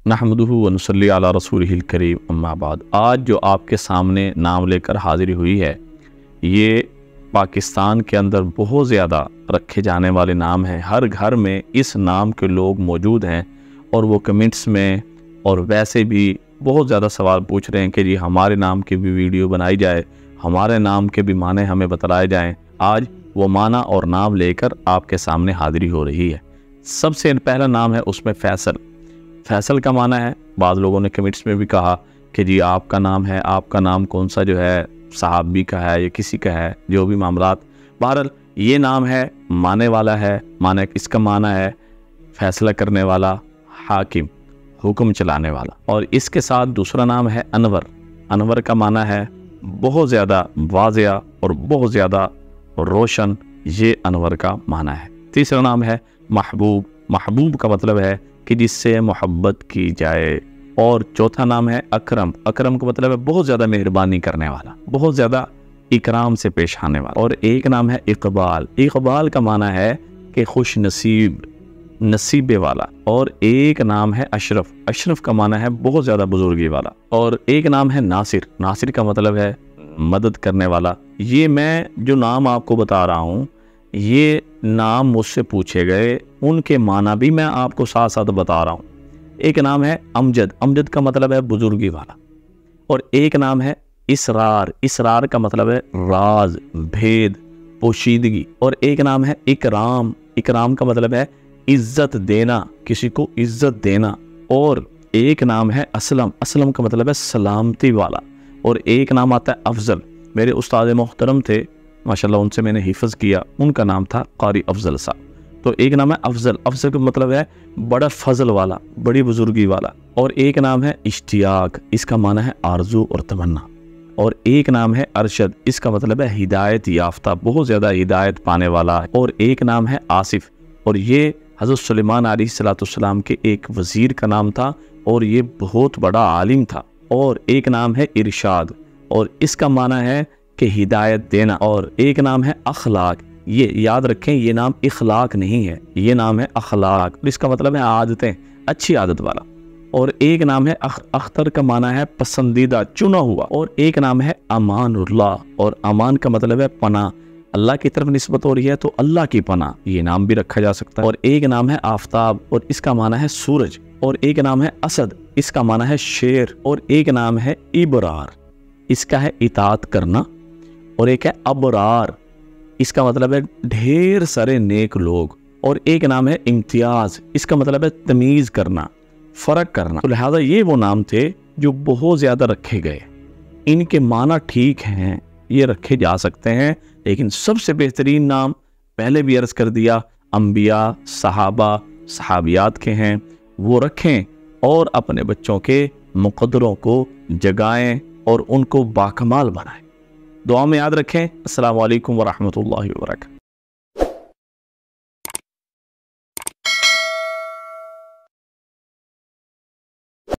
नहमदुहु व नुसल्ली अला रसूलिहिल करीम अम्मा बाद। आज जो आपके सामने नाम लेकर हाजिर हुई है, ये पाकिस्तान के अंदर बहुत ज़्यादा रखे जाने वाले नाम हैं। हर घर में इस नाम के लोग मौजूद हैं और वो कमेंट्स में और वैसे भी बहुत ज़्यादा सवाल पूछ रहे हैं कि जी हमारे नाम की भी वीडियो बनाई जाए, हमारे नाम के भी माने हमें बतलाए जाएं। आज वो माना और नाम लेकर आपके सामने हाजिरी हो रही है। सबसे पहला नाम है उसमें फैसल। फैसल का माना है, बाद लोगों ने कमेंट्स में भी कहा कि जी आपका नाम है, आपका नाम कौन सा जो है सहाबी का है या किसी का है, जो भी मामलात। बहरहाल ये नाम है, माने वाला है, माने इसका माना है फैसला करने वाला, हाकिम, हुक्म चलाने वाला। और इसके साथ दूसरा नाम है अनवर। अनवर का माना है बहुत ज़्यादा वाज़िया और बहुत ज़्यादा रोशन, ये अनवर का माना है। तीसरा नाम है महबूब। महबूब का मतलब है कि जिससे मोहब्बत की जाए। और चौथा नाम है अकरम। अकरम का मतलब है बहुत ज़्यादा मेहरबानी करने वाला, बहुत ज़्यादा इकराम से पेश आने वाला। और एक नाम है इकबाल। इकबाल का माना है कि खुश नसीब, नसीबे वाला। और एक नाम है अशरफ। अशरफ का माना है बहुत ज़्यादा बुजुर्गी वाला। और एक नाम है नासिर। नासिर का मतलब है मदद करने वाला। ये मैं जो नाम आपको बता रहा हूँ, ये नाम मुझसे पूछे गए, उनके माना भी मैं आपको साथ साथ बता रहा हूँ। एक नाम है अमजद। अमजद का मतलब है बुजुर्गी वाला। और एक नाम है इसरार। इसरार का मतलब है राज, भेद, पोशीदगी। और एक नाम है इकराम। इकराम का मतलब है इज्जत देना, किसी को इज्जत देना। और एक नाम है असलम। असलम का मतलब है सलामती वाला। और एक नाम आता है अफजल। मेरे उस्ताद मोहतरम थे माशाल्लाह, उनसे मैंने हिफ्ज़ किया, उनका नाम था कारी अफजल साहब। तो एक नाम है अफजल। अफजल का मतलब है बड़ा फजल वाला, बड़ी बुजुर्गी वाला। और एक नाम है इश्तियाक। इसका माना है आरजू और तमन्ना। और एक नाम है अरशद। इसका मतलब है हिदायत याफ्ता, बहुत ज़्यादा हिदायत पाने वाला। और एक नाम है आसिफ। और ये हज़रत सुलेमान अलैहिस्सलाम के एक वज़ीर का नाम था और ये बहुत बड़ा आलिम था। और एक नाम है इरशाद और इसका माना है कि हिदायत देना। और एक नाम है अखलाक। ये याद रखें, ये नाम इखलाक नहीं है, ये नाम है अखलाक। इसका मतलब है आदतें, अच्छी आदत वाला। और एक नाम है अख्तर का माना है पसंदीदा, चुना हुआ। और एक नाम है अमानुल्लाह। और अमान का मतलब है पनाह, अल्लाह की तरफ निस्बत हो रही है तो अल्लाह की पनाह, ये नाम भी रखा जा सकता है। और एक नाम है आफताब और इसका माना है सूरज। और एक नाम है असद, इसका माना है शेर। और एक नाम है इबरार, इसका है इताअत करना। और एक है अबरार, इसका मतलब है ढेर सारे नेक लोग। और एक नाम है इम्तियाज, इसका मतलब है तमीज़ करना, फ़र्क करना। तो लिहाजा ये वो नाम थे जो बहुत ज़्यादा रखे गए। इनके माना ठीक हैं, ये रखे जा सकते हैं, लेकिन सबसे बेहतरीन नाम पहले भी अर्ज़ कर दिया, अम्बिया, सहाबा, सहाबियात के हैं, वो रखें और अपने बच्चों के मुक़द्दरों को जगाएं और उनको बाकमाल बनाएं। दुआ में याद रखें। अस्सलामु अलैकुम व रहमतुल्लाहि व बरकातहू।